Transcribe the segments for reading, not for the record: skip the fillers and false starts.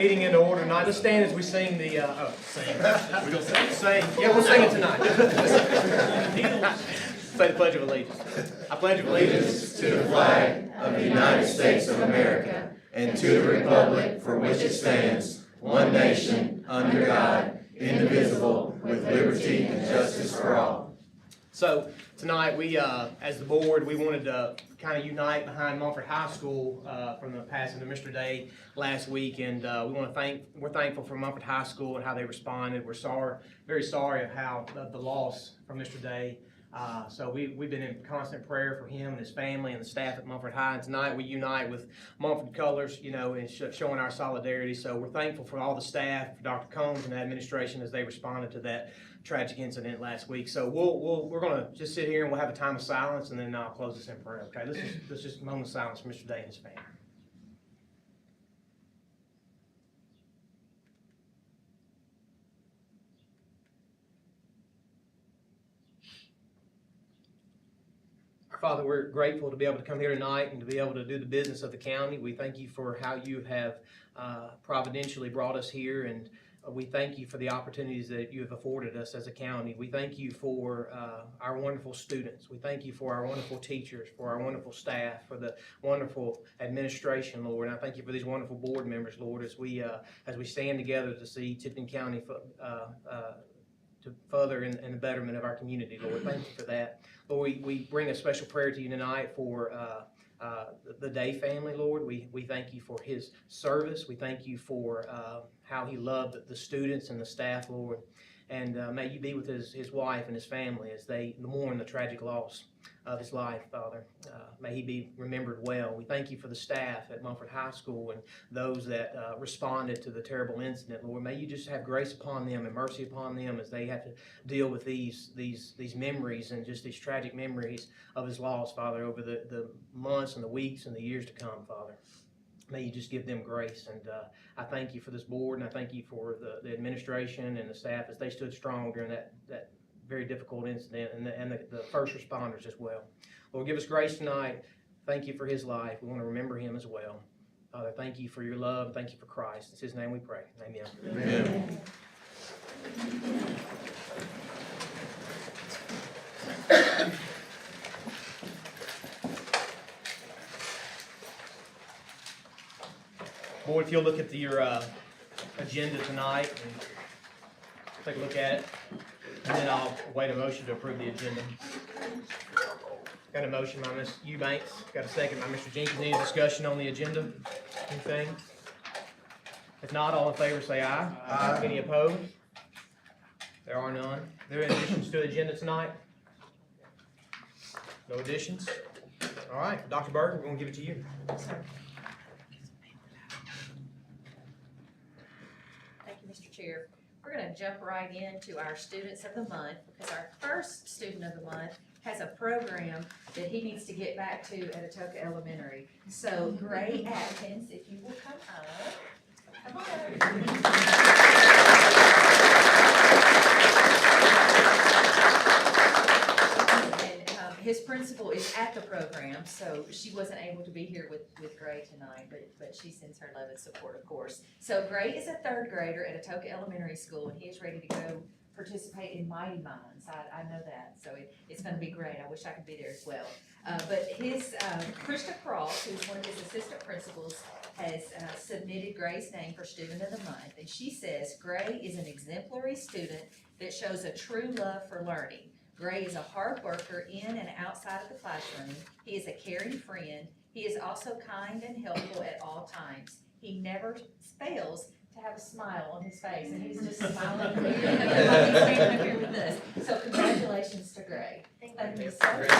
Meeting in order, not to stand as we sing the, sing. We're gonna sing. Yeah, we'll sing it tonight. Say the Pledge of Allegiance. I pledge allegiance to the flag of the United States of America and to the republic for which it stands, one nation, under God, indivisible, with liberty and justice for all. So tonight we, as the board, we wanted to kind of unite behind Mumford High School from the passing of Mr. Day last week, and we're thankful for Mumford High School and how they responded. We're very sorry of how the loss from Mr. Day. So we've been in constant prayer for him and his family and the staff at Mumford High. And tonight we unite with Mumford colors, and showing our solidarity. So we're thankful for all the staff, for Dr. Combs and the administration as they responded to that tragic incident last week. So we're going to just sit here and we'll have a time of silence, and then I'll close this in prayer. Okay, let's just a moment of silence for Mr. Day and his family. Father, we're grateful to be able to come here tonight and to be able to do the business of the county. We thank you for how you have providentially brought us here, and we thank you for the opportunities that you have afforded us as a county. We thank you for our wonderful students. We thank you for our wonderful teachers, for our wonderful staff, for the wonderful administration, Lord. And I thank you for these wonderful board members, Lord, as we stand together to see Tipton County to further in the betterment of our community, Lord. Thank you for that. Lord, we bring a special prayer to you tonight for the Day family, Lord. We thank you for his service. We thank you for how he loved the students and the staff, Lord. And may you be with his wife and his family as they mourn the tragic loss of his life, Father. May he be remembered well. We thank you for the staff at Mumford High School and those that responded to the terrible incident, Lord. May you just have grace upon them and mercy upon them as they have to deal with these memories and just these tragic memories of his loss, Father, over the months and the weeks and the years to come, Father. May you just give them grace. And I thank you for this board, and I thank you for the administration and the staff as they stood strong during that very difficult incident, and the first responders as well. Lord, give us grace tonight. Thank you for his life. We want to remember him as well. Father, thank you for your love. Thank you for Christ. It's his name we pray. Amen. Amen. Board, if you'll look at your agenda tonight and take a look at it, and then I'll await a motion to approve the agenda. Got a motion by Ms. Eubanks. Got a second by Mr. Jenkins. Any discussion on the agenda? Anything? If not, all in favor say aye. Aye. Any opposed? There are none. Are there any additions to the agenda tonight? No additions? All right, Dr. Berger, we're going to give it to you. Thank you, Mr. Chair. We're going to jump right into our Students of the Month, because our first Student of the Month has a program that he needs to get back to at Atoka Elementary. So Gray Atkins, if you will come up. Come on. His principal is at the program, so she wasn't able to be here with Gray tonight, but she sends her love and support, of course. So Gray is a third grader at Atoka Elementary School, and he is ready to go participate in Mighty Minds. I know that, so it's going to be great. I wish I could be there as well. But his Krista Cross, who's one of his assistant principals, has submitted Gray's name for Student of the Month, and she says Gray is an exemplary student that shows a true love for learning. Gray is a hard worker in and outside of the classroom. He is a caring friend. He is also kind and helpful at all times. He never fails to have a smile on his face, and he's just smiling here. He's standing up here with us. So congratulations to Gray. Thank you so much.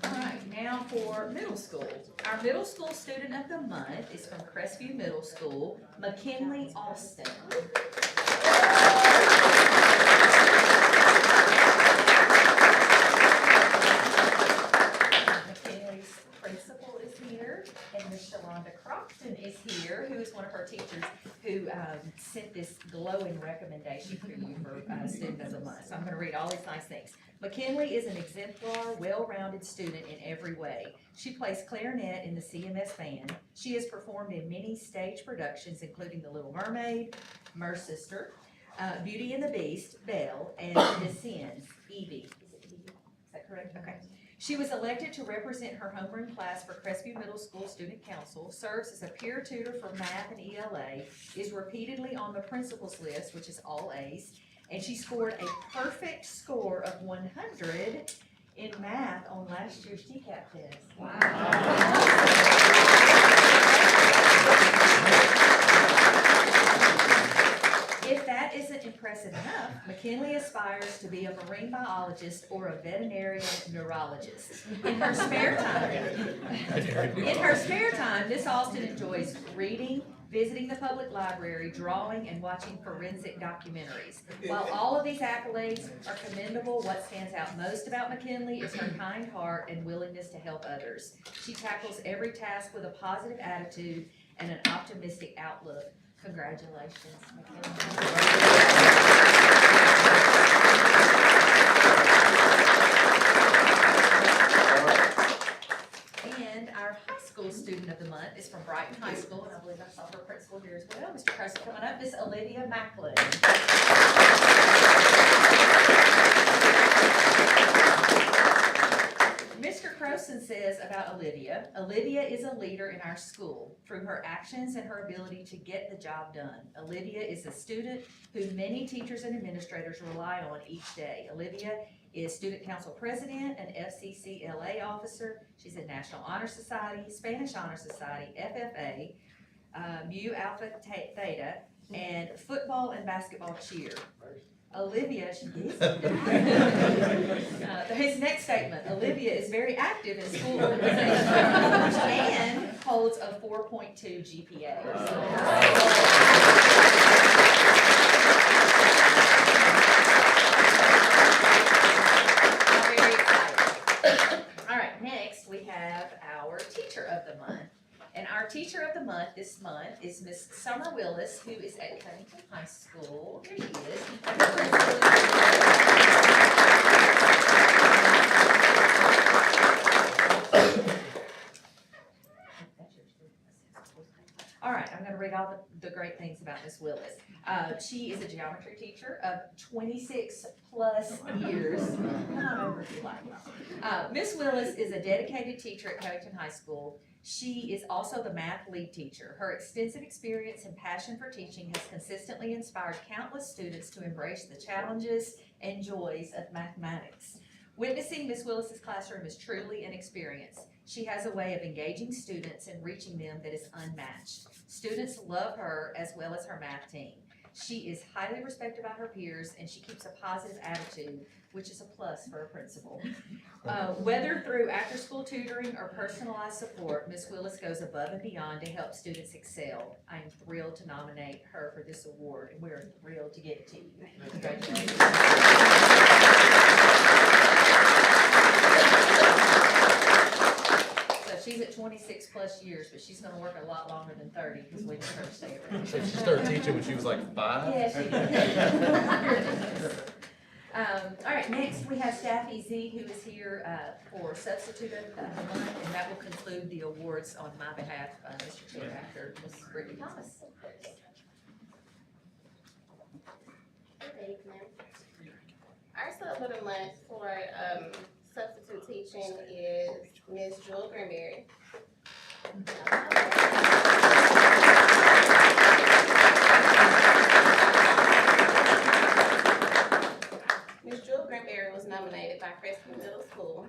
All right, now for middle school. Our middle school student of the month is from Crestview Middle School, McKinley Austin. McKinley's principal is is here, and Miss Shalonda Crofton is here, who is one of her teachers who sent this glowing recommendation for you for Student of the Month. So I'm gonna read all these nice things. McKinley is an exemplar, well-rounded student in every way. She plays clarinet in the CMS band. She has performed in many stage productions, including The Little Mermaid, Mersister, Beauty and the Beast, Belle, and The Sins, Evie. Is that correct? Okay. She was elected to represent her homeroom class for Crestview Middle School Student Council, serves as a peer tutor for math and ELA, is repeatedly on the principal's list, which is all A's, and she scored a perfect score of 100 in math on last year's TCAP test. Wow. If that isn't impressive enough, McKinley aspires to be a marine biologist or a veterinarian neurologist. In her spare time, Miss Austin enjoys reading, visiting the public library, drawing, and watching forensic documentaries. While all of these accolades are commendable, what stands out most about McKinley is her kind heart and willingness to help others. She tackles every task with a positive attitude and an optimistic outlook. Congratulations, McKinley. And our high school student of the month is from Brighton High School, and I believe I saw her principal here as well. Mr. Crossan coming up, Miss Olivia Macklin. Mr. Crossan says about Olivia, Olivia is a leader in our school through her actions and her ability to get the job done. Olivia is a student who many teachers and administrators rely on each day. Olivia is Student Council President, an FCCLA officer. She's in National Honor Society, Spanish Honor Society, FFA, Mu Alpha Theta, and football and basketball cheer. Olivia, his next statement, Olivia is very active in school organizations and holds a 4.2 GPA. I'm very excited. All right, next we have our Teacher of the Month. And our Teacher of the Month this month is Miss Summer Willis, who is at Covington High School. Here she is. All right, I'm going to read all the great things about Miss Willis. She is a geometry teacher of 26 plus years. Come on over if you like. Miss Willis is a dedicated teacher at Covington High School. She is also the math lead teacher. Her extensive experience and passion for teaching has consistently inspired countless students to embrace the challenges and joys of mathematics. Witnessing Miss Willis's classroom is truly an experience. She has a way of engaging students and reaching them that is unmatched. Students love her as well as her math team. She is highly respected by her peers, and she keeps a positive attitude, which is a plus for a principal. Whether through after-school tutoring or personalized support, Ms. Willis goes above and beyond to help students excel. I am thrilled to nominate her for this award, and we're thrilled to get it to you. Congratulations. She's at 26 plus years, but she's gonna work a lot longer than 30 because we need her to stay around. So she started teaching when she was like 5? Yeah, she did. All right, next we have Staff EZ, who is here for substitute of the month, and that will conclude the awards on my behalf, Mr. Chair, after Ms. Brittany Thomas. Good evening. Our sub of the month for substitute teaching is Ms. Jewel Granberry. Ms. Jewel Granberry was nominated by Crestview Middle School,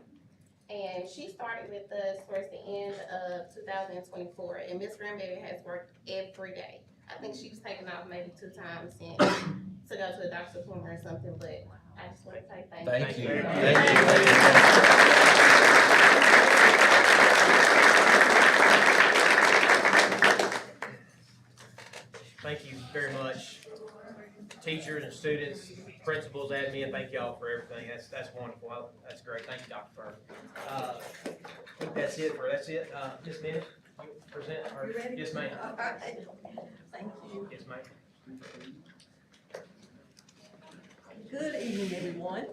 and she started with us towards the end of 2024, and Ms. Granberry has worked every day. I think she was taken off maybe 2 times to go to a doctor's appointment or something, but I just want to say thank you. Thank you. Thank you very much, teachers and students, principals, admin, thank y'all for everything. That's wonderful. That's great. Thank you, Dr. Furr. That's it, Ms. Bennett, you present, or, You ready? yes, ma'am, All right, thank you. yes, ma'am. Good evening, everyone.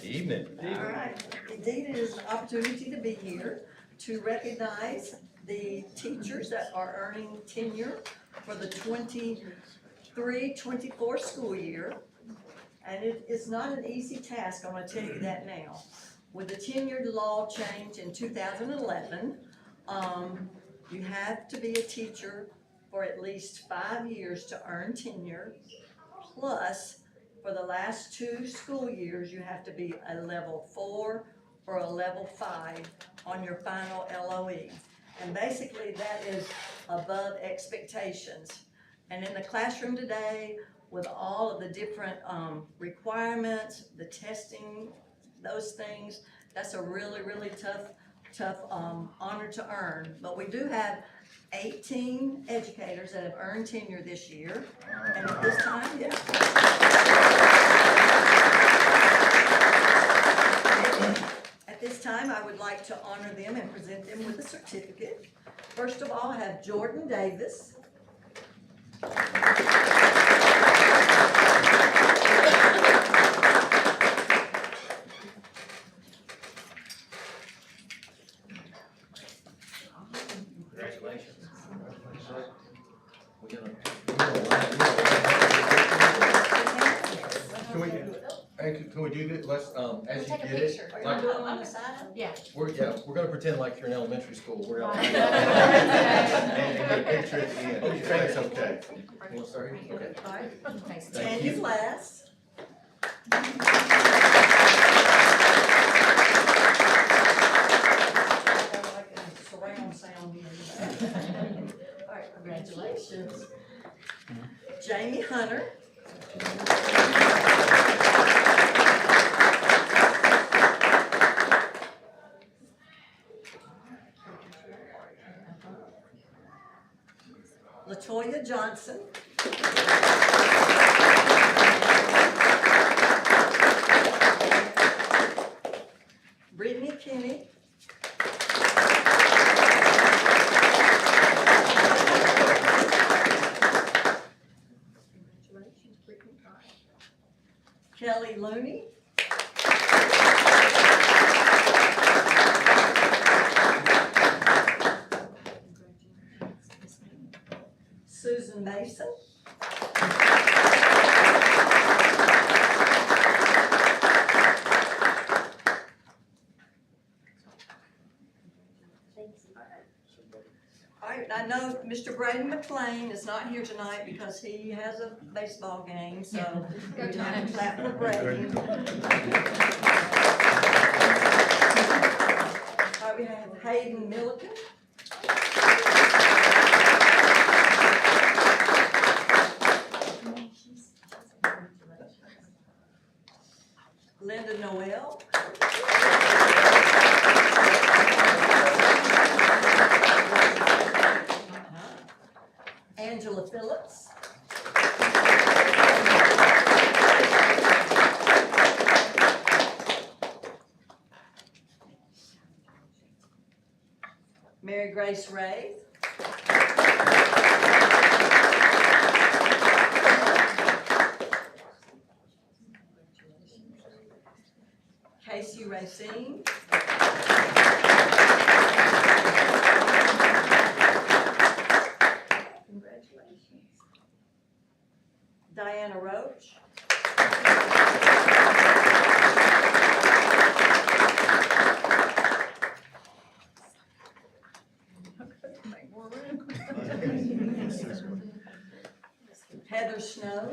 Evening. All right, indeed, it is an opportunity to be here to recognize the teachers that are earning tenure for the 23-24 school year. And it is not an easy task, I'm gonna tell you that now. With the tenure law change in 2011, you have to be a teacher for at least 5 years to earn tenure. Plus, for the last 2 school years, you have to be a level 4 or a level 5 on your final LOE. And basically, that is above expectations. And in the classroom today, with all of the different requirements, the testing, those things, that's a really, really tough honor to earn. But we do have 18 educators that have earned tenure this year. And at this time, At this time, I would like to honor them and present them with a certificate. First of all, I have Jordan Davis. Congratulations. Can we do this, let's, as you Take a get picture. it, Are you like, doing on the side? we're gonna pretend like you're in elementary school, we're gonna. Right. And get a picture at the end, if that's okay. You wanna start here? Okay. All right. Thanks. Thank Tanya you. Glass. Surround sound here. All right, congratulations. Jamie Hunter. Latoya Johnson. Brittany Kinney. Congratulations, Brittany. Kelly Looney. Susan Mason. All right, I know Mr. Braden McLean is not here tonight because he has a baseball game, so we have to clap for Braden. All right, we have Hayden Milliken. Linda Noel. Angela Phillips. Mary Grace Ray. Casey Racine. Congratulations. Diana Roach. Heather Snow.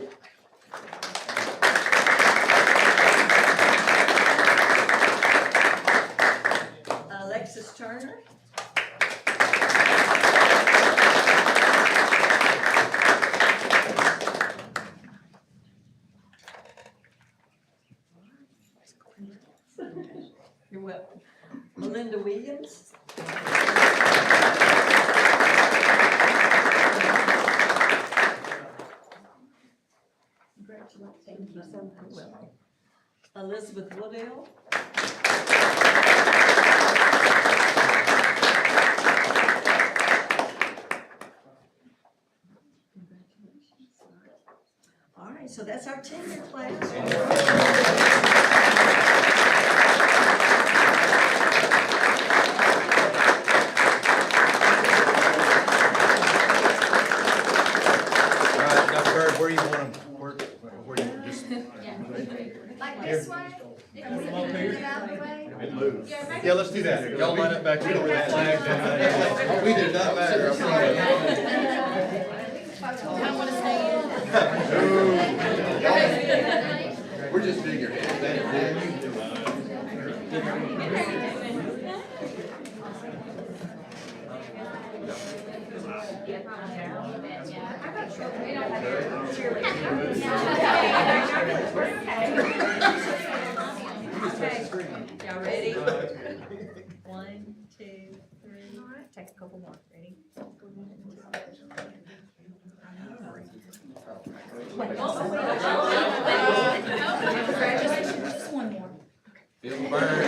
Alexis Turner. You're welcome. Melinda Williams. Congratulations. Thank you so much. You're welcome. Elizabeth Woodell. tenure class. All right, Dr. Bird, where do you want them, where do you, just, Like this way? If we can move it out of the way? yeah, let's do that. Y'all line up back there where that flag is. We did not matter, I promise. I wanna stay in. We're just bigger. Y'all ready? 1, 2, 3. Take a couple more, ready? Congratulations, just one more. Feel the burn.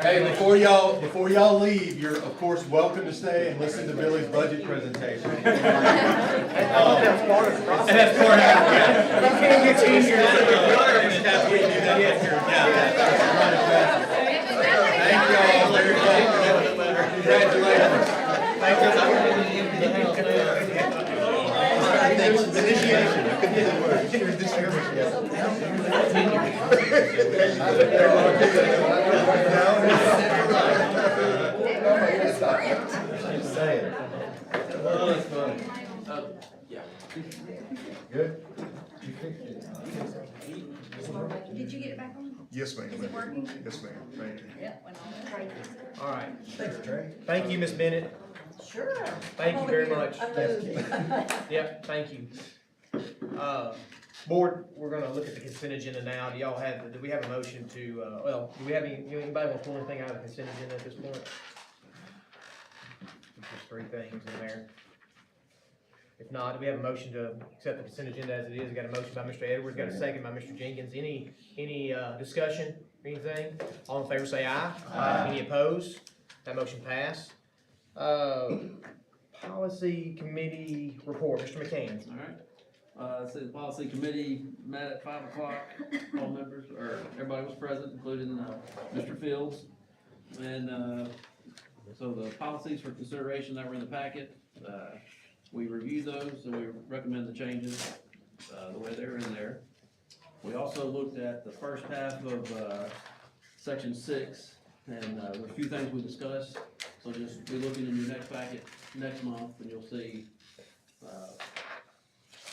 Hey, before y'all leave, you're of course welcome to stay and listen to Billy's budget presentation. That's part of the process. That's part of it, yeah. You can't get tenure. Thank y'all very much. Congratulations. Initiation, I couldn't get the word. Just saying. Oh, that's funny. Good? Did you get it back on? Yes, ma'am. Is it working? Yes, ma'am. Thank you. Yep, went on. All right. Thanks, Trey. Thank you, Ms. Bennett. Sure. Thank you very much. I moved. Yep, thank you. Board, we're gonna look at the consent agenda now. Do we have a motion to, do we have anybody want to pull anything out of the consent agenda at this point? Just 3 things in there. If not, do we have a motion to accept the consent agenda as it is? We got a motion by Mr. Edwards, got a second by Mr. Jenkins. Any discussion, anything? All in favor say aye. Aye. Any opposed? That motion passed. Policy committee report, Mr. McCann. All right. So the policy committee met at 5 o'clock. All members, or everybody was present, including Mr. Fields. And so the policies for consideration that were in the packet, we reviewed those and we recommend the changes the way they're in there. We also looked at the first half of section 6, and there were a few things we discussed. So just be looking in your next packet next month, and you'll see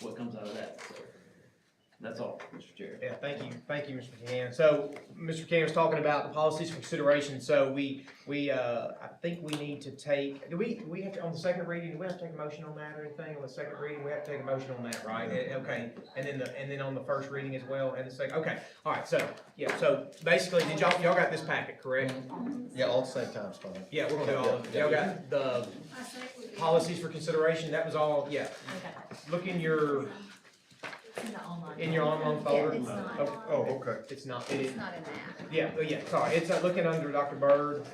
what comes out of that. So that's all, Mr. Chair. Yeah, thank you, Mr. McCann. So, Mr. McCann was talking about the policies for consideration, so I think we need to take, do we have to, on the second reading, do we have to take a motion on that or anything on the second reading? We have to take a motion on that, right? Okay, and then on the first reading as well, and the second, okay, all right, so, yeah, so basically, y'all got this packet, correct? Yeah, all at the same time, fine. Yeah, we're gonna do all of it. Y'all got the policies for consideration, that was all, yeah. Look in your online folder. Yeah, it's not. Oh, okay. it's not, It's not in that. yeah, oh, yeah, sorry, it's looking under Dr. Bird.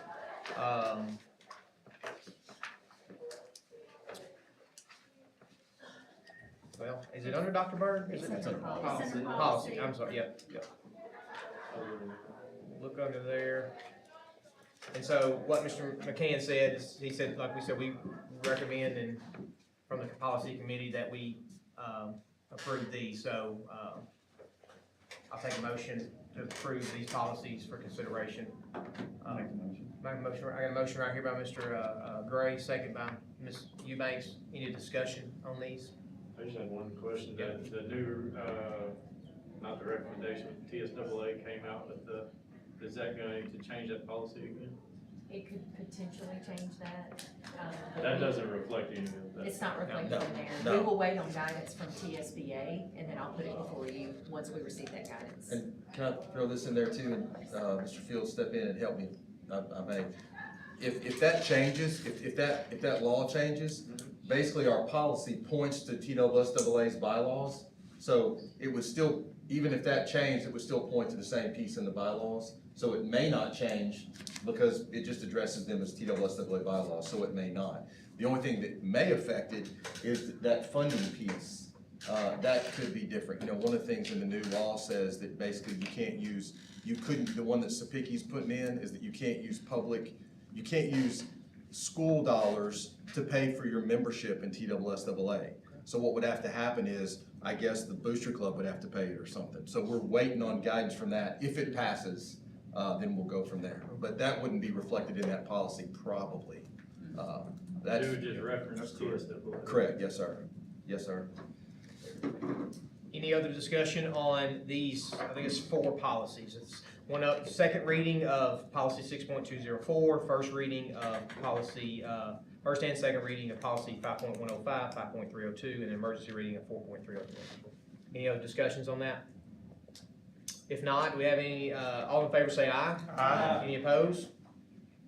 Well, is it under Dr. Bird? Is it? It's under policy. Policy, I'm sorry, yep. Look under there. And so what Mr. McCann said is, he said, like we said, we recommend and from the policy committee that we, approve these, so, I'll take a motion to approve these policies for consideration. Make a motion, I got a motion right here by Mr. Gray, second by Ms. Eubanks. Any discussion on these? I just had one question, the new, not the recommendation, but TSAA came out with is that going to change that policy again? It could potentially change that. That doesn't reflect any of that. It's not reflected No, in there. no. We will wait on guidance from TSBA, and then I'll put it before you once we receive that guidance. And can I throw this in there too, and Mr. Fields step in and help me, I may. If that changes, if that law changes, basically our policy points to TSAA's bylaws, so it would still even if that changed, it would still point to the same piece in the bylaws. So it may not change because it just addresses them as TWSAA bylaws, so it may not. The only thing that may affect it is that funding piece. That could be different. You know, one of the things in the new law says that basically the one that Sapicki's putting in is that you can't use school dollars to pay for your membership in TWSAA. So what would have to happen is, I guess the Booster Club would have to pay it or something. So we're waiting on guidance from that. If it passes, then we'll go from there. But that wouldn't be reflected in that policy, probably. That's They would just reference TSAA. correct, yes, sir. Yes, sir. Any other discussion on these, I think it's 4 policies. It's one up, second reading of policy 6.204, first reading of policy, first and second reading of policy 5.105, 5.302, and emergency reading of 4.303. Any other discussions on that? If not, do we have any, all in favor say aye. Aye. Any opposed?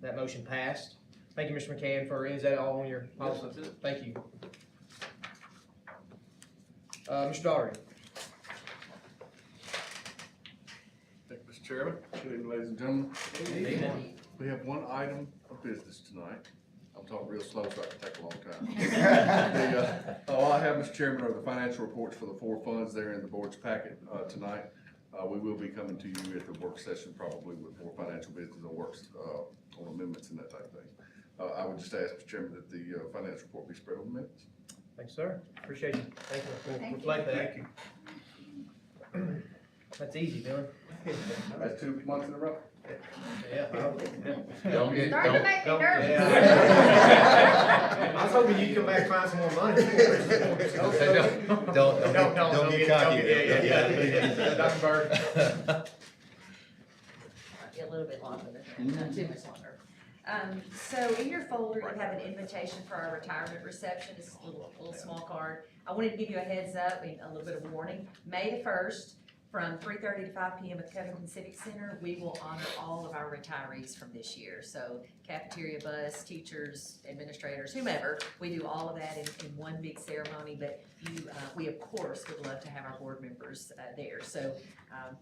That motion passed. Thank you, Mr. McCann, is that all on your policy? Yes, that's it. Thank you. Mr. Daugherty. Thank you, Mr. Chairman. Good evening, ladies and gentlemen. We have one item of business tonight. I'm talking real slow so I can take a long time. All I have, Mr. Chairman, are the financial reports for the 4 funds there in the board's packet tonight. We will be coming to you at the work session probably with more financial business or works on amendments and that type of thing. I would just ask, Mr. Chairman, that the finance report be spread on the minutes. Thanks, sir. Appreciate you. Thank you. We'll Thank you. reflect that. That's easy, Dylan. That's 2 months in a row. Yeah. Don't get, Starting to make me don't. nervous. Yeah. I was hoping you'd come back and find some more money. Don't get cocky. Yeah. Dr. Bird. A little bit longer than that, not too much longer. So in your folder, you have an invitation for our retirement reception. It's a little small card. I wanted to give you a heads up and a little bit of warning. May the 1st, from 3:30 to 5 p.m. at the Covington Civic Center, we will honor all of our retirees from this year. So cafeteria bus, teachers, administrators, whomever, we do all of that in one big ceremony. But we of course would love to have our board members there. So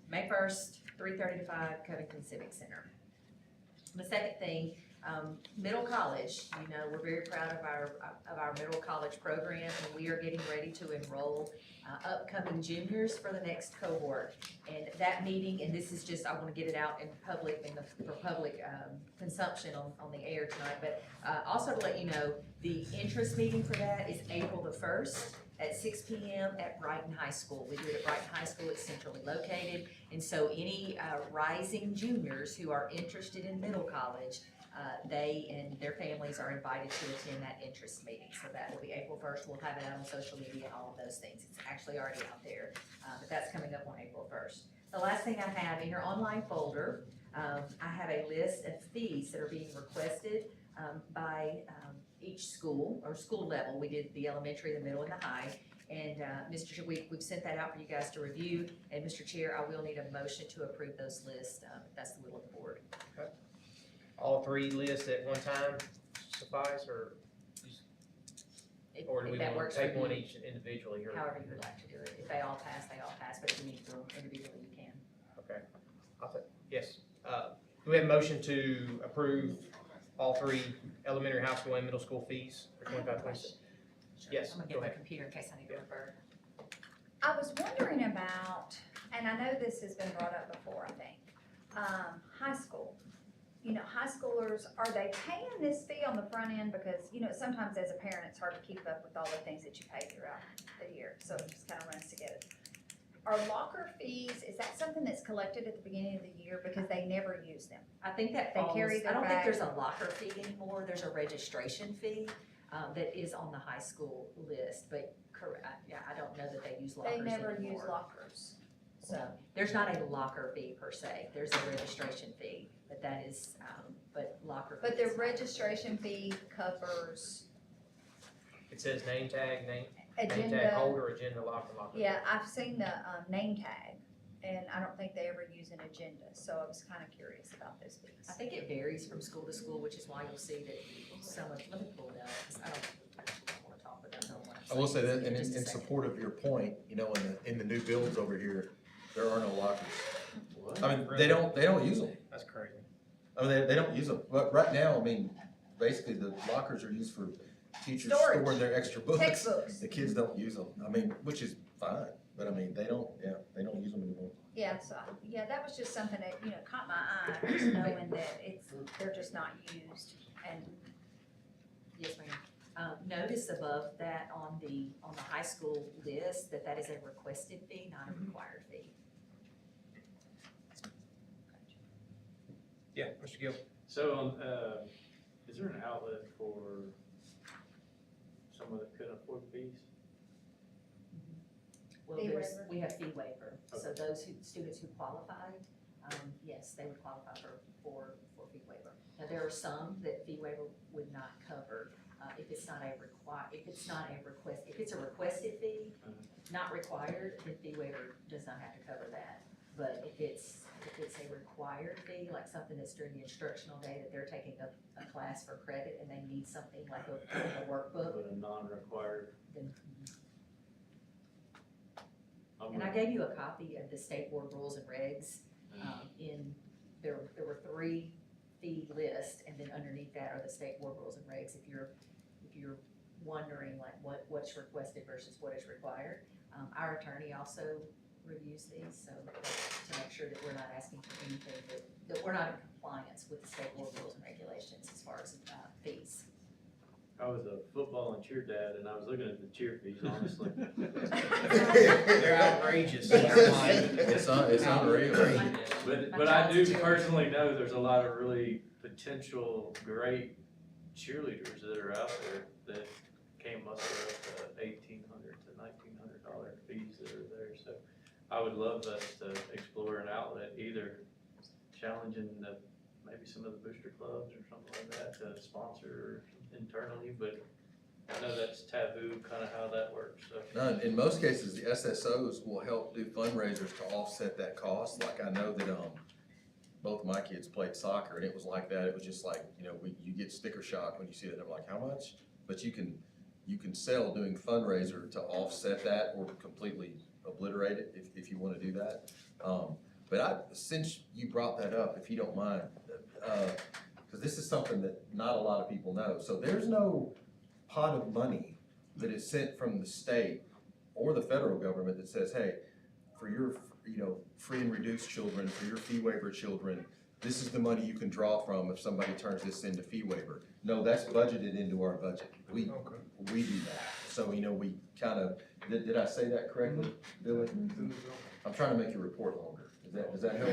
May 1st, 3:30 to 5, Covington Civic Center. The second thing, middle college, you know, we're very proud of our middle college program, and we are getting ready to enroll upcoming juniors for the next cohort. And that meeting, and this is just, I want to get it out in public, for public consumption on the air tonight, but also to let you know, the interest meeting for that is April the 1st at 6 p.m. at Brighton High School. We do it at Brighton High School. It's centrally located, and so any rising juniors who are interested in middle college, they and their families are invited to attend that interest meeting. So that will be April 1st. We'll have it out on social media and all of those things. It's actually already out there, but that's coming up on April 1st. The last thing I have in your online folder, I have a list of fees that are being requested by each school or school level. We did the elementary, the middle, and the high. And Mr. Chair, we've sent that out for you guys to review. And Mr. Chair, I will need a motion to approve those lists. If that's the will of the board. All 3 lists at one time suffice, or do we If that want works to for take one you, each individually? Or however you would like to do it. If they all pass, they all pass. But if you need them individually, you can. Okay. Yes. Do we have a motion to approve all 3 elementary, high school, and middle school fees for 25-26? Yes, I'm gonna go get my ahead. computer in case I need to refer. I was wondering about, and I know this has been brought up before, I think, high school. You know, high schoolers, are they paying this fee on the front end? Because, you know, sometimes as a parent, it's hard to keep up with all the things that you pay throughout the year, so it just kind of runs together. Are locker fees, is that something that's collected at the beginning of the year because they never use them? I think that They falls, carry I their don't think bag. there's a locker fee anymore. There's a registration fee that is on the high school list, but yeah, I don't know that they use lockers They anymore. never use lockers. So there's not a locker fee per se. There's a registration fee, but that is, but locker. But fee the is not. registration fee covers It says name tag agenda. holder, agenda, locker. Yeah, I've seen the name tag, and I don't think they ever use an agenda, so I was kind of curious about those fees. I think it varies from school to school, which is why you'll see that some of, let me pull it out, 'cause I don't wanna talk about no one. I will say that, and Just a in second. support of your point, you know, in the new builds over here, There are no lockers. What? I mean, they don't use them. That's crazy. I mean, they don't use them, but right now, I mean, basically the lockers are used for teachers Storage. storing their extra books. Textbooks. The kids don't use them, I mean, which is fine, but I mean, they don't use them anymore. Yeah, so, yeah, that was just something that, you know, caught my eye, just knowing that they're just not used. And Yes, ma'am. Notice above that on the high school list that is a requested fee, not a required fee. Yeah, Mr. Gill. So, is there an outlet for someone that couldn't afford fees? Well, Fee there's, waiver. we have fee waiver, so those students who qualified, yes, they would qualify for fee waiver. Now, there are some that fee waiver would not cover, if it's not a request, if it's a requested fee, not required, then fee waiver does not have to cover that. But if it's a required fee, like something that's during the instructional day that they're taking a class for credit and they need something like a workbook, But a non-required? then I'm and I gonna- gave you a copy of the state board rules and regs, there were 3 fee lists, and then underneath that are the state board rules and regs, if you're wondering like what's requested versus what is required. Our attorney also reviews these, so to make sure that we're not asking for anything that we're not in compliance with the state board rules and regulations as far as fees. I was a football and cheer dad, and I was looking at the cheer fees, honestly. They're outrageous. It's unreal. But I do personally know there's a lot of really potential great cheerleaders that are out there that can't muster up the $1,800 to $1,900 fees that are there, so I would love us to explore an outlet, either challenging maybe some of the booster clubs or something like that to sponsor internally, but I know that's taboo, kinda how that works, so. No, in most cases, the SSOs will help do fundraisers to offset that cost, like I know that, both my kids played soccer, and it was like that, it was just like, you know, you get sticker shock when you see it, and I'm like, how much? But you can sell doing fundraiser to offset that or completely obliterate it if you wanna do that. But since you brought that up, if you don't mind, cause this is something that not a lot of people know, so there's no pot of money that is sent from the state or the federal government that says, hey, for your, free and reduced children, for your fee waiver children, this is the money you can draw from if somebody turns this into fee waiver. No, that's budgeted into our budget. We do that. So, we kinda, did I say that correctly, Billy? I'm trying to make your report longer. Does that help?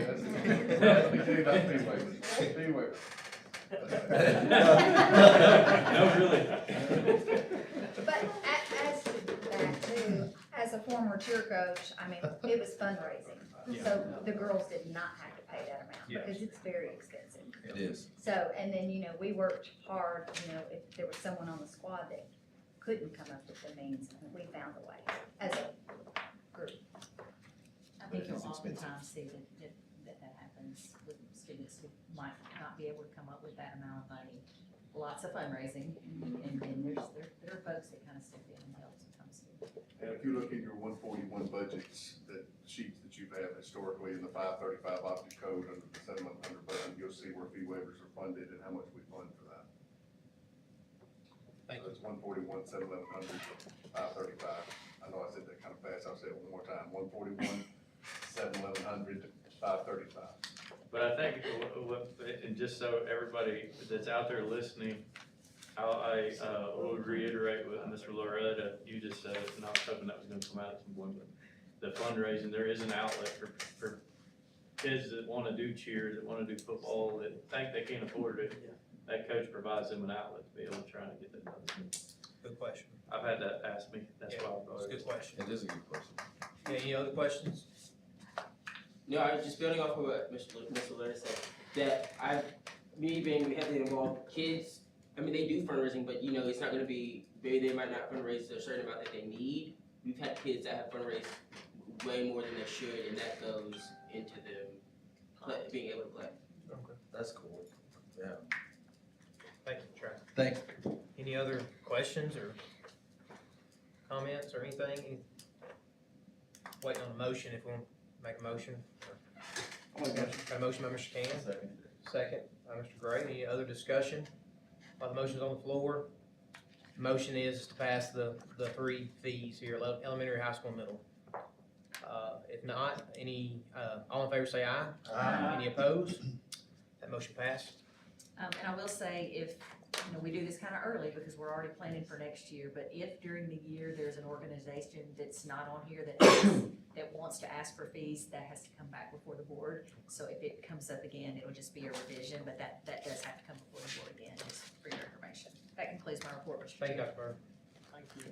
No, really. But as to that too, as a former cheer coach, I mean, it was fundraising. So the girls did not have to pay that amount because it's very expensive. It is. So, and then, we worked hard, if there was someone on the squad that couldn't come up with the means, we found a way as a group. I think you'll It's expensive. oftentimes see that happens with students who might not be able to come up with that amount of money. Lots of fundraising, and then there are folks that kind of step in and help sometimes too. And if you look at your 141 budgets, that sheets that you've had historically in the 535 object code under the 7100 budget, you'll see where fee waivers are funded and how much we fund for that. Thank So it's 141, 7100, 535. I know I said that kind of fast, I'll say it one more time, 141, 7100, 535. But I think, and just so everybody that's out there listening, I will reiterate what Mr. Loretta, you just said, and I was hoping that was gonna come out at some point, but the fundraising, there is an outlet for kids that wanna do cheer, that wanna do football, that think they can't afford it. That coach provides them an outlet to be able to try and get that done. Good question. I've had that asked me, that's why I It's brought a it. good question. It is a good question. Any other questions? No, I was just building off of what Mr. Letter said, that we have to involve kids. I mean, they do fundraising, but it's not gonna be, maybe they might not fundraise a certain amount that they need. We've had kids that have fundraised way more than they should, and that goes into them being able to play. Okay. That's cool. Yeah. Thank you, Trey. Thanks. Any other questions or comments or anything? Waiting on a motion if we want to Make a motion. I'll make a motion. Got a motion by Mr. Can. Second by Mr. Gray. Any other discussion? While the motion's on the floor, the motion is to pass the three fees here, elementary, high school, middle. If not, all in favor say aye. Aye. Any opposed? That motion passed. And I will say, if, we do this kind of early because we're already planning for next year, but if during the year there's an organization that's not on here that wants to ask for fees, that has to come back before the board. So if it comes up again, it'll just be a revision, but that does have to come before the board again, just for your information. That concludes my report, Mr. Thank you, Chair. Dr. Byrd. Thank you.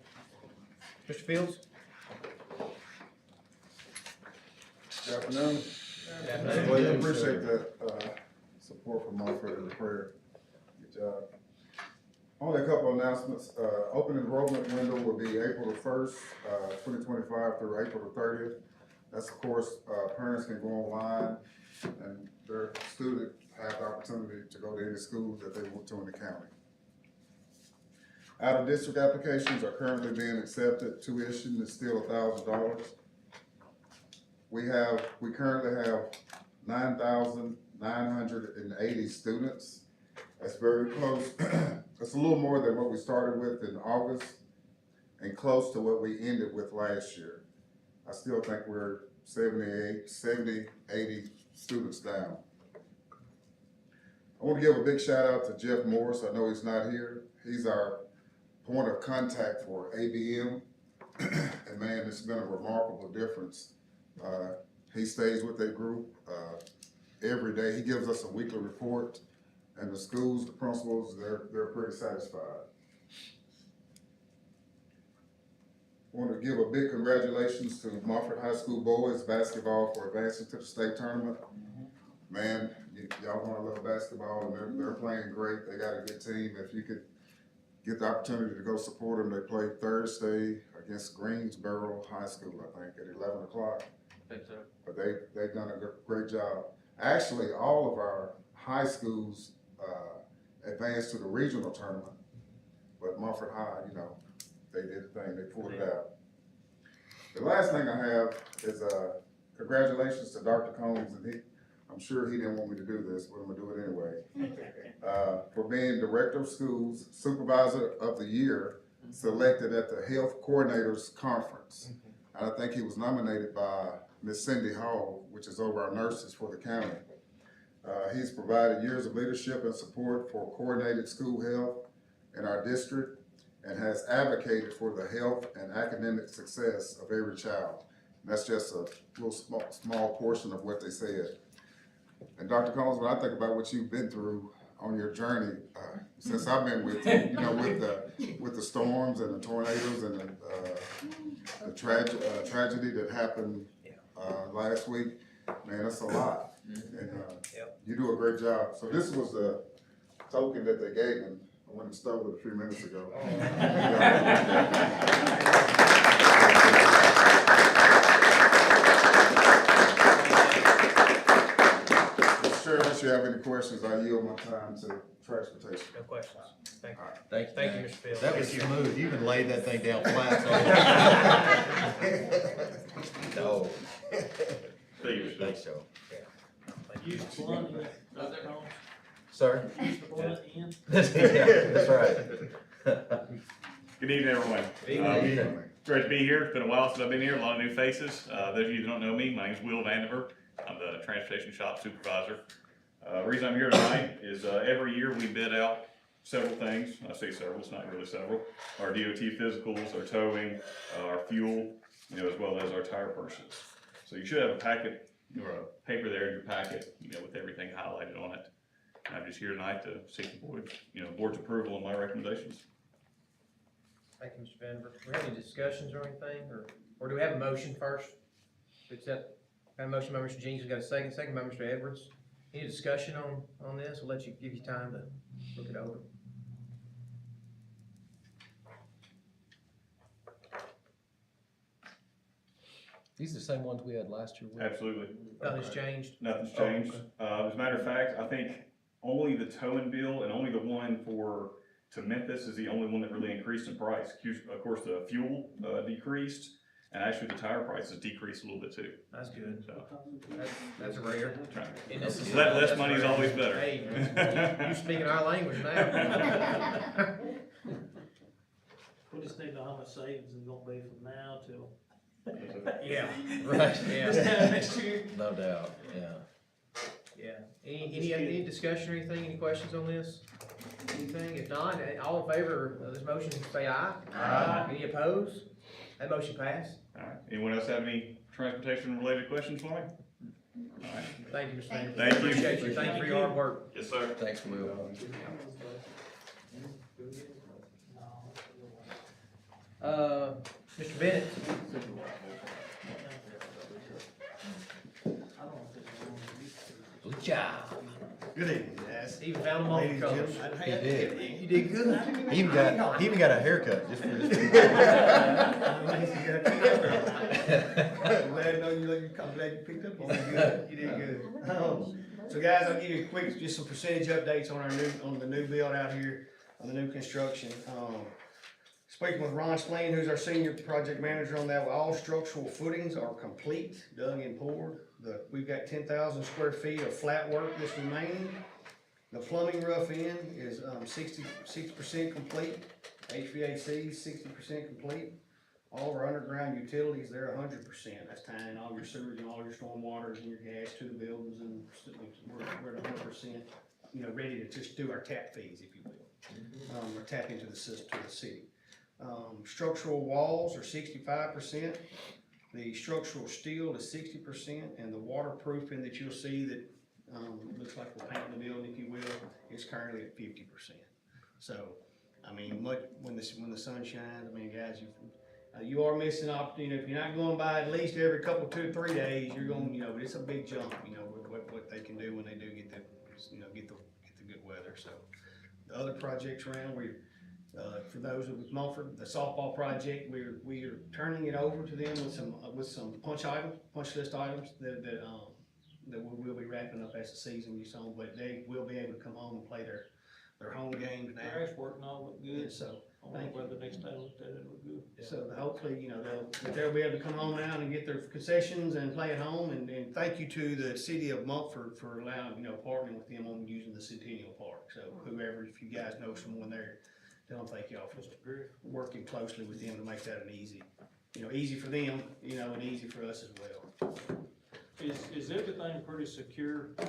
Mr. Fields? Good afternoon. Good I afternoon. really appreciate that, support from Moffett and the prayer. Good job. Only a couple of announcements. Open enrollment window will be April the 1st, 2025 through April the 30th. That's of course, parents can go online and their student have the opportunity to go to any school that they want to in the county. Out of district applications are currently being accepted. Tuition is still $1,000. We currently have 9,980 students. That's very close. It's a little more than what we started with in August and close to what we ended with last year. I still think we're 70, 80 students down. I want to give a big shout out to Jeff Morris. I know he's not here. He's our point of contact for ABM. And man, it's been a remarkable difference. He stays with that group every day. He gives us a weekly report, and the schools, the principals, they're pretty satisfied. I want to give a big congratulations to Moffett High School boys basketball for advancing to the state tournament. Man, y'all want to love basketball, and they're playing great. They got a good team. If you could get the opportunity to go support them, they play Thursday against Greensboro High School, I think, at 11 o'clock. I think so. But they've done a great job. Actually, all of our high schools advanced to the regional tournament, but Moffett High, they did the thing, they pulled it out. The last thing I have is congratulations to Dr. Combs, and I'm sure he didn't want me to do this, but I'm gonna do it anyway. For being Director of Schools, Supervisor of the Year, selected at the Health Coordinators Conference. And I think he was nominated by Miss Cindy Hall, which is over our nurses for the county. He's provided years of leadership and support for coordinated school health in our district and has advocated for the health and academic success of every child. And that's just a little small portion of what they said. And Dr. Combs, when I think about what you've been through on your journey, since I've been with you, with the storms and the tornadoes and the tragedy that happened last week, man, that's a lot. And you do a great job. So this was the token that they gave me. I went and stole it a few minutes ago. Mr. Chair, unless you have any questions, I yield my time to transportation. No questions. Thank you. Thank you. Thank you, Mr. Fields. That was smooth. You even laid that thing down flat. No. Thanks, Joe. Use the blunt end, Dr. Combs? Sir? use the blunt end. Yeah, that's right. Good evening, everyone. Great to be here. It's been a while since I've been here. A lot of new faces. Those of you that don't know me, my name's Will Vandiver. I'm the transportation shop supervisor. The reason I'm here tonight is every year we bid out several things. I say several, it's not really several. Our DOT physicals, our towing, our fuel, as well as our tire purchases. So you should have a packet or a paper there in your packet, with everything highlighted on it. And I'm just here tonight to seek the board's approval on my recommendations. Thank you, Mr. Vandiver. Do we have any discussions or anything, or do we have a motion first? To accept, got a motion by Mr. Jenkins, we got a second by Mr. Edwards. Any discussion on this? We'll give you time to look it over. These are the same ones we had last year. Will? Absolutely. Nothing's changed? Nothing's Oh, changed. okay. As a matter of fact, I think only the towing bill and only the one to Memphis is the only one that really increased in price. Of course, the fuel decreased, And actually, the tire prices decreased a little bit too, That's good. so. That's rare. And this is- Less that's money is rare. always better. Hey, you speaking our language now. We just need to know how much savings is gonna be from now till. Yeah, right, yeah. Next year. No doubt, yeah. Yeah. Any discussion or anything, any questions on this? Anything? If not, all in favor of this motion, say aye. Aye. Any opposed? That motion passed. All right, anyone else have any transportation-related questions for me? All right, Thank you, Mr. Mayor. Thank you. Appreciate you, thank you for your hard work. yes, sir. Thanks, Will. Mr. Bennett? Good job. Good evening, guys. Even found them all Ladies and colors. gentlemen. He did. You did good. He even got a haircut just for this. I'm glad to know I'm glad you picked up on it. You did good. So guys, I'll give you just some percentage updates on the new build out here, on the new construction. Speaking with Ron Spleen, who's our senior project manager on that, all structural footings are complete, dug and poured. We've got 10,000 square feet of flat work that's remaining. The plumbing rough end is 66% complete. HVAC is 60% complete. All of our underground utilities, they're 100%. That's tying all your sewage and all your storm waters and your gas to the buildings, and we're at 100%, ready to just do our tap fees, if you will. Or tap into the system, to the city. Structural walls are 65%. The structural steel is 60%, and the waterproofing that you'll see that looks like we're painting the building, if you will, is currently at 50%. So, I mean, when the sun shines, I mean, guys, you are missing opportunity. If you're not going by at least every couple, 2 or 3 days, you're going, but it's a big jump, with what they can do when they do get the good weather. So, the other projects around, for those with Mumford, the softball project, we are turning it over to them with some punch list items that we will be wrapping up as the season gets on, but they will be able to come home and play their home games now. Grass working all look good. And so, Thank you. The next time I looked at it, it looked good. so hopefully, they'll be able to come home now and get their concessions and play at home, and thank you to the city of Mumford for allowing, partnering with them on using the Centennial Park. So whoever, if you guys know someone there, tell them thank y'all for working closely with them to make that an easy for them, and easy for us as well. Is everything pretty secure? I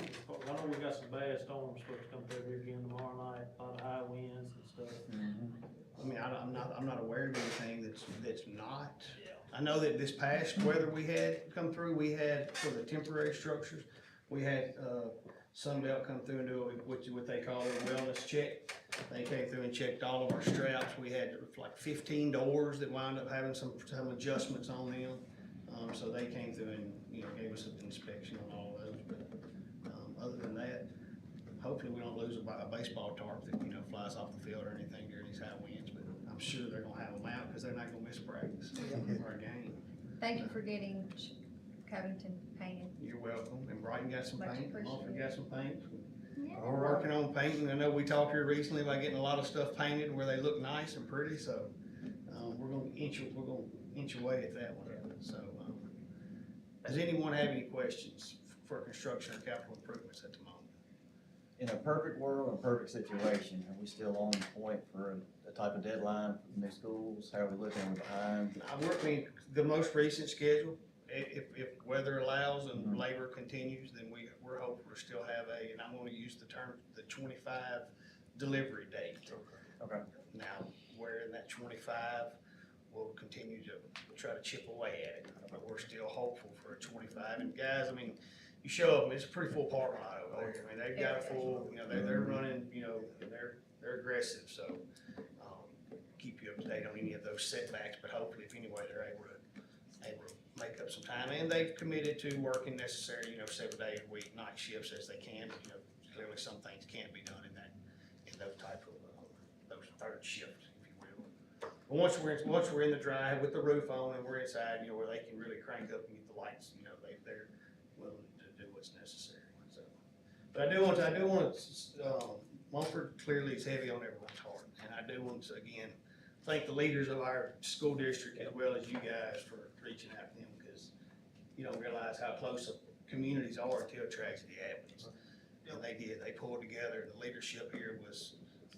know we got some bad storms supposed to come through here again tomorrow night, a lot of high winds and stuff. I mean, I'm not aware of anything that's not. I know that this past weather we had come through, we had for the temporary structures, we had, Sunbelt come through and do what they call a wellness check. They came through and checked all of our straps. We had like 15 doors that wound up having some adjustments on them. So they came through and, gave us an inspection on all of those. But, other than that, hopefully we don't lose a baseball tarp that, flies off the field or anything during these high winds. But I'm sure they're gonna have them out because they're not gonna miss practice or a game. Thank you for getting Covington painted. You're welcome. And Brighton got some Much paint, Mumford appreciated. got some paint. Yeah. We're working on painting. I know we talked here recently about getting a lot of stuff painted where they look nice and pretty, so, we're gonna inch away at that one. So, does anyone have any questions for construction or capital improvements at the moment? In a perfect world, a perfect situation, are we still on point for a type of deadline for the new schools? How are we looking? Are we behind? I'm working the most recent schedule. If weather allows and labor continues, then we're hoping to still have and I'm gonna use the term, the 25 delivery date. Okay. Now, where in that 25, we'll continue to try to chip away at it, but we're still hopeful for a 25. And guys, I mean, you show up, and it's a pretty full parking lot over there. I mean, they've got a full, they're running, they're aggressive, so, keep you up to date on any of those setbacks, but hopefully if anyway, they're able to make up some time. And they've committed to working necessary, 7 days a week, night shifts as they can, but, clearly some things can't be done in those type of, those third shifts, if you will. But once we're in the drive with the roof on and we're inside, where they can really crank up and get the lights, they're willing to do what's necessary. So, but I do want Mumford clearly is heavy on everyone's heart, and I do want to again thank the leaders of our school district as well as you guys for reaching out to them, because you don't realize how close communities are until a tragedy happens. And they did, they pulled together, the leadership here was,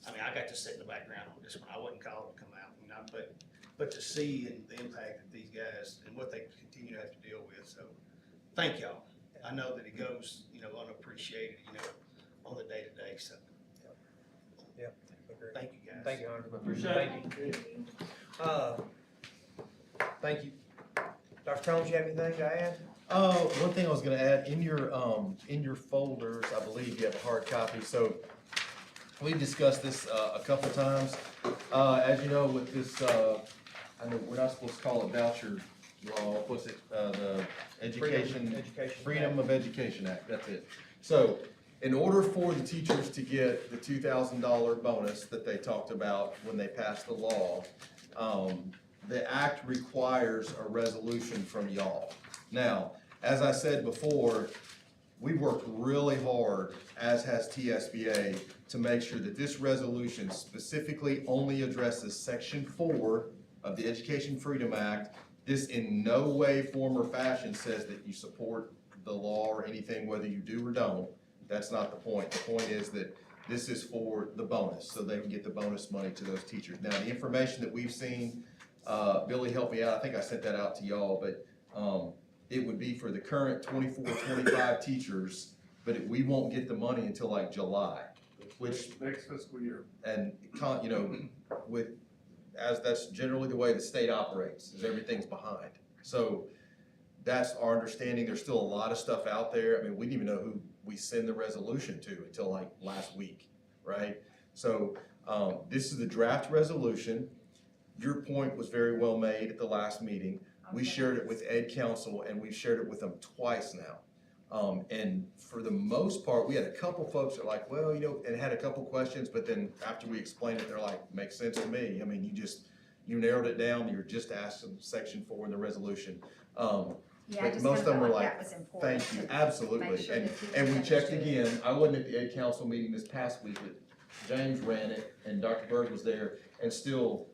I mean, I got to sit in the background on this one, I wasn't called to come out, you know, but to see and the impact that these guys and what they continue to have to deal with, so, thank y'all. I know that it goes, you know, unappreciated, you know, on the day-to-day, so, thank you guys. Thank you, Hunter. Appreciate Thank you. Thank you. Dr. Combs, you have anything to add? One thing I was gonna add, in your folders, I believe you have a hard copy, so we discussed this, a couple times. As you know, with this, I know we're not supposed to call it voucher law, what's it, the Freedom of Education Act, that's it. So, in order for the teachers to get the $2,000 bonus that they talked about when they passed the law, the act requires a resolution from y'all. Now, as I said before, we worked really hard, as has TSBA, to make sure that this resolution specifically only addresses Section 4 of the Education Freedom Act. This in no way, form, or fashion says that you support the law or anything, whether you do or don't. That's not the point. The point is that this is for the bonus, so they can get the bonus money to those teachers. Now, the information that we've seen, Billy helped me out, I think I sent that out to y'all, but it would be for the current 24-25 teachers, but we won't get the money until like July, which, Next fiscal year. and, you know, as that's generally the way the state operates, is everything's behind. So that's our understanding. There's still a lot of stuff out there. I mean, we didn't even know who we send the resolution to until like last week, right? So this is the draft resolution. Your point was very well made at the last meeting. We shared it with Ed Council, and we've shared it with them twice now. And for the most part, we had a couple folks that are like, well, you know, and had a couple questions, but then after we explained it, they're like, makes sense to me. I mean, you narrowed it down. You're just asking Section 4 in the resolution. Yeah, I But just most of kinda them were felt like like, that was important. thank you, to absolutely. make sure And, that teachers and we checked understood. again. I wasn't at the Ed Council meeting this past week, but James ran it and Dr. Berg was there, and still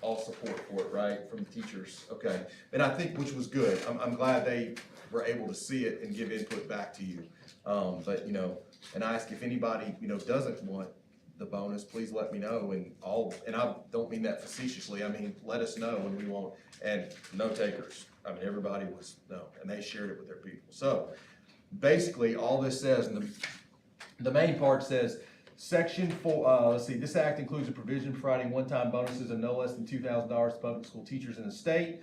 all support for it, right, from the teachers, okay. And I think, which was good, I'm glad they were able to see it and give input back to you. But, you know, and I ask if anybody, you know, doesn't want the bonus, please let me know, and I don't mean that facetiously, I mean, let us know and we won't, and no takers. I mean, everybody was, no, and they shared it with their people. So, basically, all this says, and the main part says, Section 4, let's see, this act includes a provision providing one-time bonuses of no less than $2,000 to public school teachers in the state.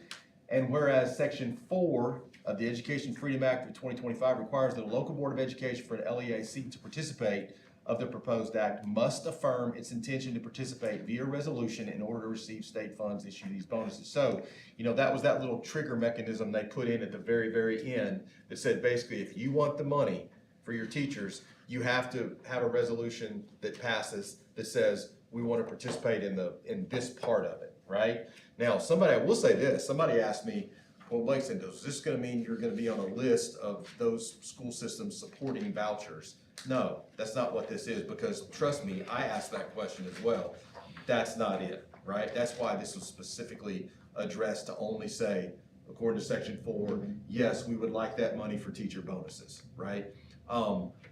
And whereas Section 4 of the Education Freedom Act of 2025 requires that a local board of education for an LEA seeking to participate of the proposed act must affirm its intention to participate via resolution in order to receive state funds to issue these bonuses. So, you know, that was that little trigger mechanism they put in at the very, very end that said basically if you want the money for your teachers, you have to have a resolution that passes that says we want to participate in this part of it, right? Now, I will say this, somebody asked me, well, Blake said, is this gonna mean you're gonna be on a list of those school systems supporting vouchers? No, that's not what this is, because trust me, I asked that question as well. That's not it, right? That's why this was specifically addressed to only say, according to Section 4, yes, we would like that money for teacher bonuses, right?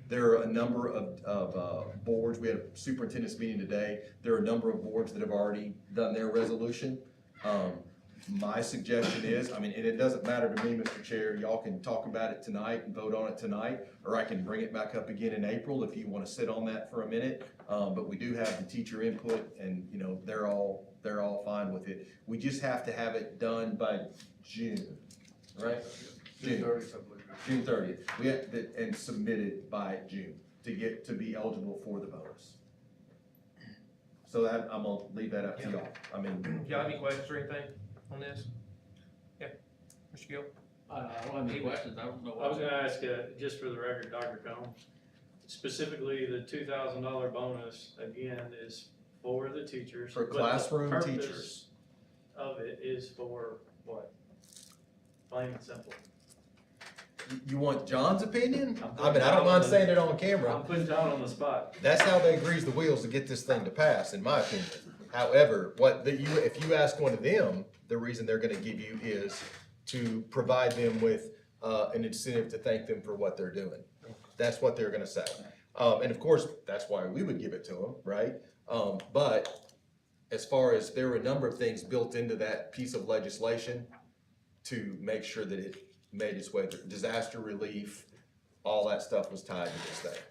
There are a number of boards, we had a superintendent's meeting today, there are a number of boards that have already done their resolution. My suggestion is, I mean, and it doesn't matter to me, Mr. Chair, y'all can talk about it tonight and vote on it tonight, or I can bring it back up again in April if you wanna sit on that for a minute. But we do have the teacher input and, you know, they're all fine with it. We just have to have it done by June, right? June 30th, I believe. June 30th. We have to, and submitted by June to be eligible for the bonus. So that, I'm gonna leave that up to y'all. I mean. Do y'all have any questions or anything on this? Yeah, Mr. Gill? I don't have any questions, I don't know. I was gonna ask, just for the record, Dr. Combs, specifically the $2,000 bonus, again, is for the teachers. For but the classroom purpose teachers. of it is for what? Plain and simple. You want John's opinion? I'm I mean, putting I don't John mind on the- saying it on camera. I'm putting John on the spot. That's how they grease the wheels to get this thing to pass, in my opinion. However, if you ask one of them, the reason they're gonna give you is to provide them with, an incentive to thank them for what they're doing. That's what they're gonna say. And of course, that's why we would give it to them, right? But as far as, there were a number of things built into that piece of legislation to make sure that it made its way through. Disaster relief, all that stuff was tied to this thing.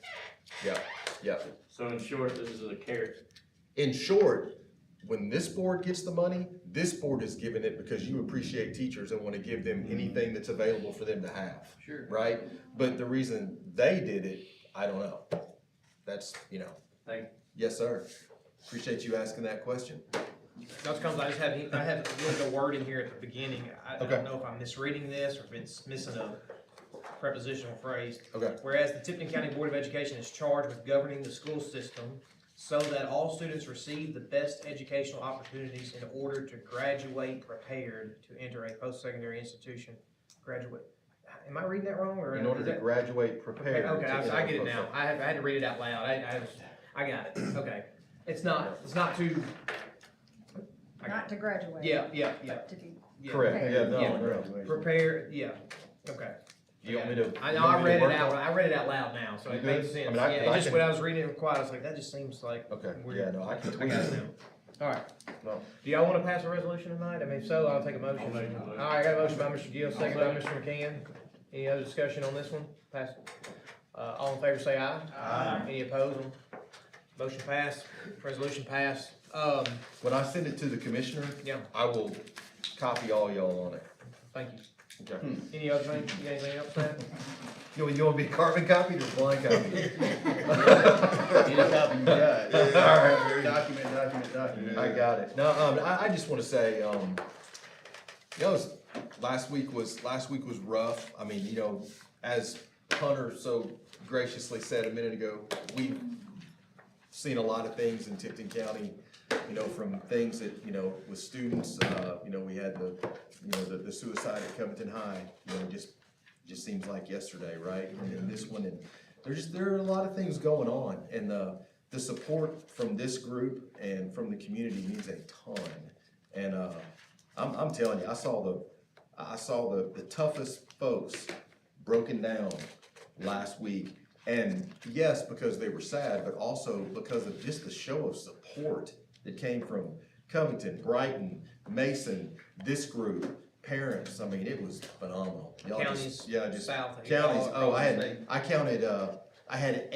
Yeah. So in short, this is a carrot. In short, when this board gets the money, this board is giving it because you appreciate teachers and want to give them anything that's available for them to have. Sure. Right? But the reason they did it, I don't know. That's, Thank you. Yes, sir. Appreciate you asking that question. Dr. Combs, I have a little bit of word in here at the beginning. I Okay. don't know if I'm misreading this or if it's missing a prepositional phrase. Okay. Whereas the Tipton County Board of Education is charged with governing the school system so that all students receive the best educational opportunities in order to graduate prepared to enter a post-secondary institution. Am I reading that wrong, or? In order to graduate prepared. Okay, to I get it enter now. I had to read it out loud. I got it. Okay. It's not too. Not to graduate. Yeah. But to be. Yeah. Correct, yeah, Yeah. no. Prepare, okay. You want me to? I know, I read it out loud now, so You it makes good? sense. I mean, I Yeah, it's just can- when I was reading it quiet, I was like, that just seems like Okay, weird. yeah, no, I can I tweak got it it now. All right. No. Do y'all wanna pass a resolution tonight? I mean, if so, I'll take a motion. I'll make a motion. All right, I got a motion by Mr. Gill, second by Mr. McCann. Any other discussion on this one? Pass. All in favor say aye. Aye. Any opposed? Motion passed, resolution passed. When I send it to the commissioner, Yeah, I will copy all y'all on it. thank you. Okay. Any other thing, you got anything else to add? You want to be carbon copied or blind copied? Any copy you got. All right. Document. I got it. No, I just wanna say, last week was rough. I mean, as Hunter so graciously said a minute ago, we've seen a lot of things in Tipton County, from things that, with students, we had the suicide at Covington High, just seems like yesterday, right? And then this one, and there are a lot of things going on, and the support from this group and from the community means a ton. And I'm telling you, I saw the toughest folks broken down last week. And yes, because they were sad, but also because of just the show of support that came from Covington, Brighton, Mason, this group, parents. I mean, it was phenomenal. Y'all Counties, south. counties. all Oh, across the state. I counted, I had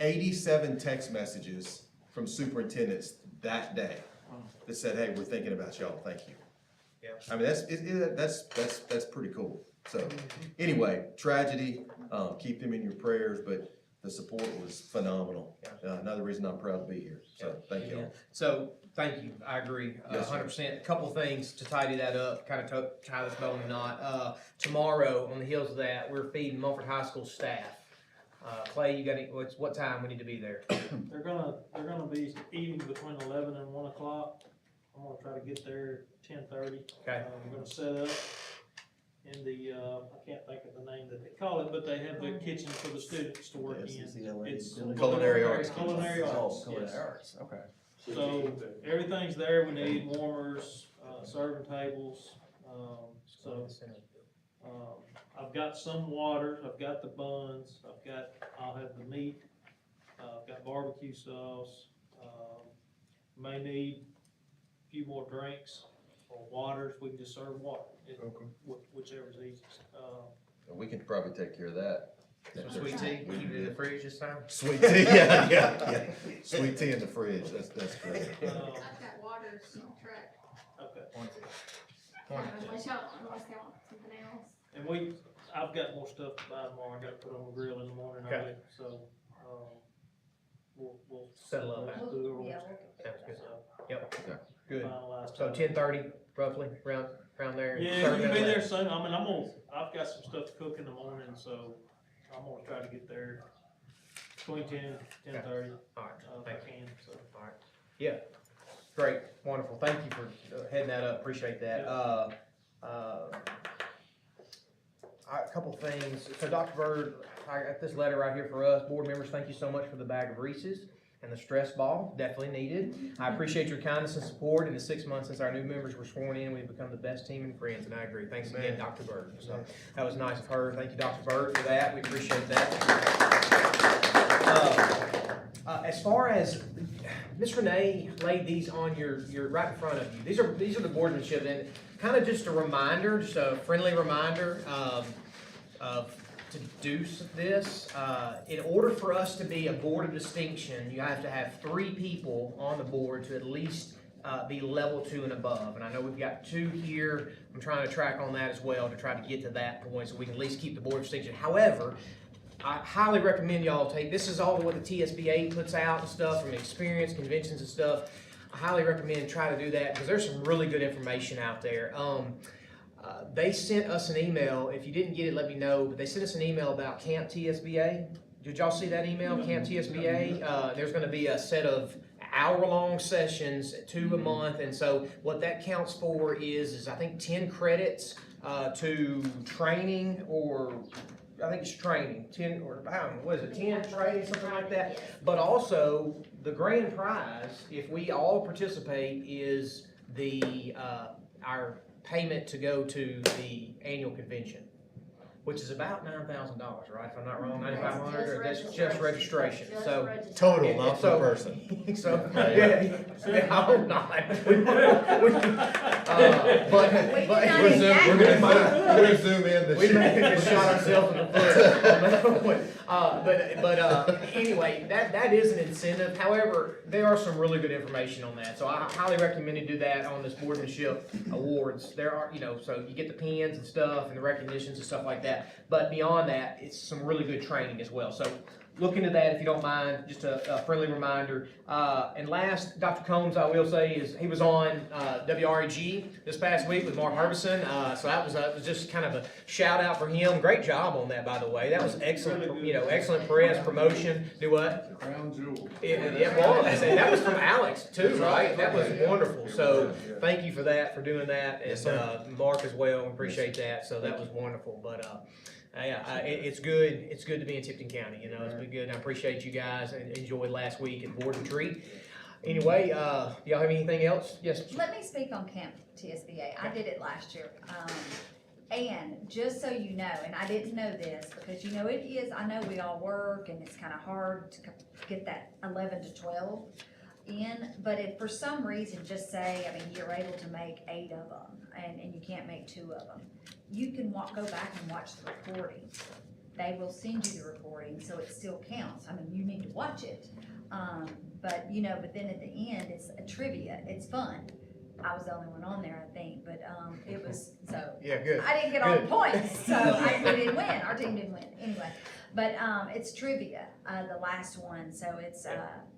87 text messages from superintendents that day that said, hey, we're thinking about y'all, thank you. Yeah. I mean, that's pretty cool. So, anyway, tragedy, keep them in your prayers, but the support was phenomenal. Another reason I'm proud to be here, so thank you. So, thank you, I agree, Yes, sir. 100%. A couple things to tidy that up, kind of tie this bow in a knot. Tomorrow, on the heels of that, we're feeding Mulford High School staff. Clay, you got any, what time we need to be there? They're gonna be eating between 11 and 1 o'clock. I'm gonna try to get there 10:30. Okay. We're gonna set up in the, I can't think of the name that they call it, but they have the kitchen for the students to work in. It's Culinary arts. Culinary arts, yes. Okay. So, everything's there, we need warmers, serving tables, so, I've got some water, I've got the buns, I'll have the meat, I've got barbecue sauce, may need a few more drinks or waters, we can just serve water, whichever's easiest. We can probably take care of that. Some sweet tea, we keep it in the fridge this time? Sweet tea, yeah. Sweet tea in the fridge, that's great. I've got waters on track. Okay. Unless y'all want something else. And I've got more stuff to buy tomorrow, I gotta put on the grill in the morning, Okay. so, we'll. Settle up after. Do it. Yeah, Sounds good. So, Yep, good. finalize So time. 10:30 roughly, around there? Yeah, Serving you at be there 11. soon, I've got some stuff to cook in the morning, so I'm gonna try to get there between 10:30, All right, if I thank you. can, so. All right, yeah, great, wonderful, thank you for heading that up, appreciate that. A couple things, so Dr. Bird, I got this letter right here for us, board members, thank you so much for the bag of Reese's. and the stress ball, definitely needed. I appreciate your kindness and support in the 6 months since our new members were sworn in. We've become the best team and friends, and I agree. Thanks again, Dr. Burt. So that was nice of her. Thank you, Dr. Burt, for that. We appreciate that. As far as Ms. Renee laid these on your right in front of you. These are the boardmanship, and kind of just a reminder, just a friendly reminder of to do this. In order for us to be a board of distinction, you have to have 3 people on the board to at least be level 2 and above. And I know we've got 2 here. I'm trying to track on that as well to try to get to that point so we can at least keep the board of distinction. However, I highly recommend y'all this is all what the TSBA puts out and stuff from experience, conventions and stuff. I highly recommend try to do that because there's some really good information out there. They sent us an email. If you didn't get it, let me know. But they sent us an email about Camp TSBA. Did y'all see that email, Camp TSBA? There's going to be a set of hour-long sessions, 2 a month. And so what that counts for is I think 10 credits to training, or I think it's training, 10, or I don't know, what is it, 10 training, something like that. But also, the grand prize, if we all participate, is our payment to go to the annual convention, which is about $9,000, right? If I'm not wrong, 9,500, or that's just registration. So Total, not per person. So yeah, I hope not. But We're gonna zoom in this we year. may have just shot ourselves in the foot on that one. But anyway, that is an incentive. However, there are some really good information on that. So I highly recommend you do that on this boardmanship awards. There are, so you get the pins and stuff and the recognitions and stuff like that. But beyond that, it's some really good training as well. So look into that if you don't mind, just a friendly reminder. And last, Dr. Combs, I will say, is he was on WREG this past week with Mark Harbison. So that was just kind of a shout out for him. Great job on that, by the way. That was excellent, excellent press, promotion. Do what? Crown jewel. It was. And that was from Alex too, right? That was wonderful. So thank you for that, for doing that. And Mark as well, appreciate that. So that was wonderful. But it's good. It's good to be in Tipton County. It's been good. And I appreciate you guys and enjoyed last week at Board and Treat. Anyway, do y'all have anything else? Yes. Let me speak on Camp TSBA. I did it last year. And just so you know, and I didn't know this because it is, I know we all work and it's kind of hard to get that 11 to 12 in, but if for some reason, just say, you're able to make 8 of them and you can't make 2 of them, you can go back and watch the recording. They will send you the recording, so it still counts. You need to watch it. But then at the end, it's a trivia. It's fun. I was the only one on there, I think, but it was, so. Yeah, good. I didn't get all the points, so we didn't win. Our team didn't win, anyway. But it's trivia, the last one, so it's,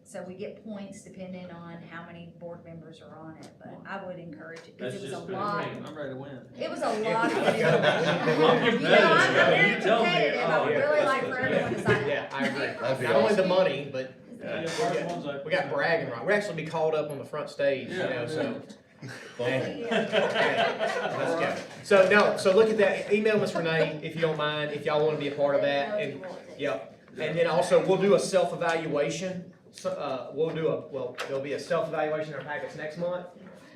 so we get points depending on how many board members are on it, but I would encourage it, because it was a lot. I'm ready to win. It was a lot of information. I'm very competitive, I would really like for everyone to sign up. Yeah, I agree. Not only the money, but we got bragging right. We'll actually be called up on the front stage, so. So look at that. Email Ms. Renee if you don't mind, if y'all want to be a part of that. And then also we'll do a self-evaluation. There'll be a self-evaluation in our packets next month.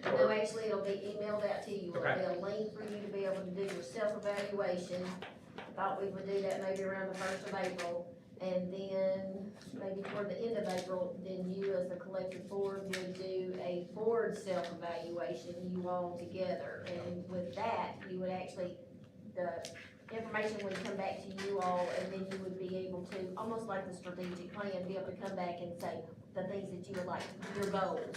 No, actually, it'll be emailed out to you. Okay. It'll be a link for you to be able to do your self-evaluation. Thought we would do that maybe around the 1st of April. And then maybe toward the end of April, then you as the collective board would do a board self-evaluation, you all together. And with that, you would actually, the information would come back to you all, and then you would be able to, almost like the strategic plan, be able to come back and say the things that you would like, your goals,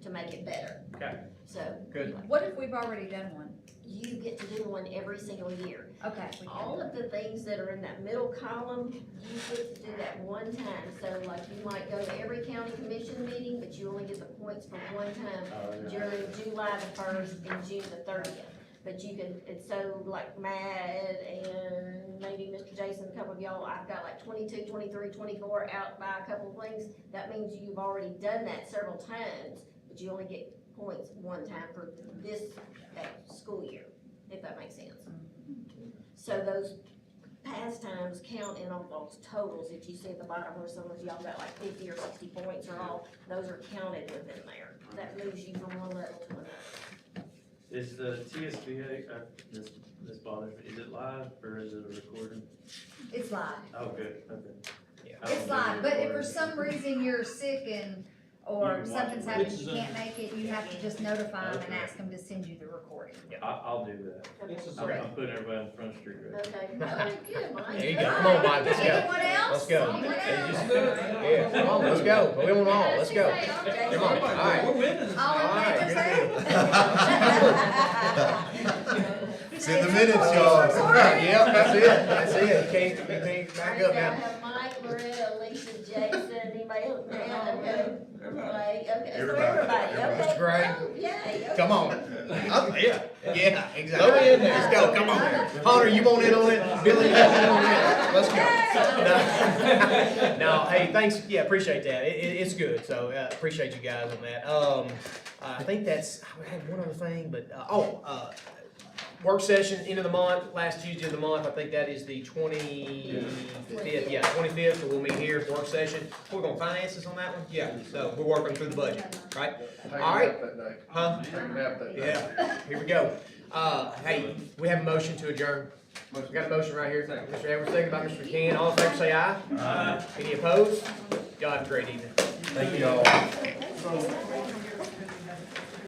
to make it better. Okay. So. Good. What if we've already done one? You get to do one every single year. Okay. All of the things that are in that middle column, you get to do that one time. So like you might go to every county commission meeting, but you only get the points for one time during July the 1st and June the 30th. But you can, it's so like Matt and maybe Mr. Jason, a couple of y'all, I've got like 22, 23, 24 out by a couple of things. That means you've already done that several times, but you only get points one time for this school year, if that makes sense. So those pastimes count in on those totals that you see at the bottom where some of y'all got like 50 or 60 points or all, those are counted within there. That moves you from one level to another. Is the TSBA, this bothers me, is it live or is it a recording? It's live. Oh, good, okay. It's live, but if for some reason you're sick or You can watch something's it. happened, you can't make it, you have to just notify them and Okay. ask them to send you the recording. I'll do that. I'm putting everybody on Front Street right. Okay, very good, Mike. There you go. Come on, Mike, let's go. Anyone else? Let's go. Anyone else? Yeah, come on, let's go. We want all, let's go. Come on, all right. All in favor, say? It's in the minutes, y'all. Yep, that's it, that's it. You can't back up I now. have Mike, Loretta, Alicia, Jason, anybody else? Okay. Right, okay, so everybody, okay. Mr. Gray. Oh, yay, okay. Come on. Yeah, exactly. Let's go, come on. Hunter, you want in on it? Billy, you want in on it? Let's go. No, hey, thanks, yeah, appreciate that. It's good, so, appreciate you guys on that. I think that's, I had one other thing, but, work session, end of the month, last Tuesday of the month, I think that is the 25th, yeah, 25th, so we'll meet here, work session. We're gonna finances on that one? Yeah, so we're working through the budget, right? All right. Huh? Yeah, here we go. Hey, we have a motion to adjourn. We got a motion right here. Mr. Edwards, second by Mr. McCann. All in favor, say aye. Aye. Any opposed? Y'all have a great evening. Thank you all.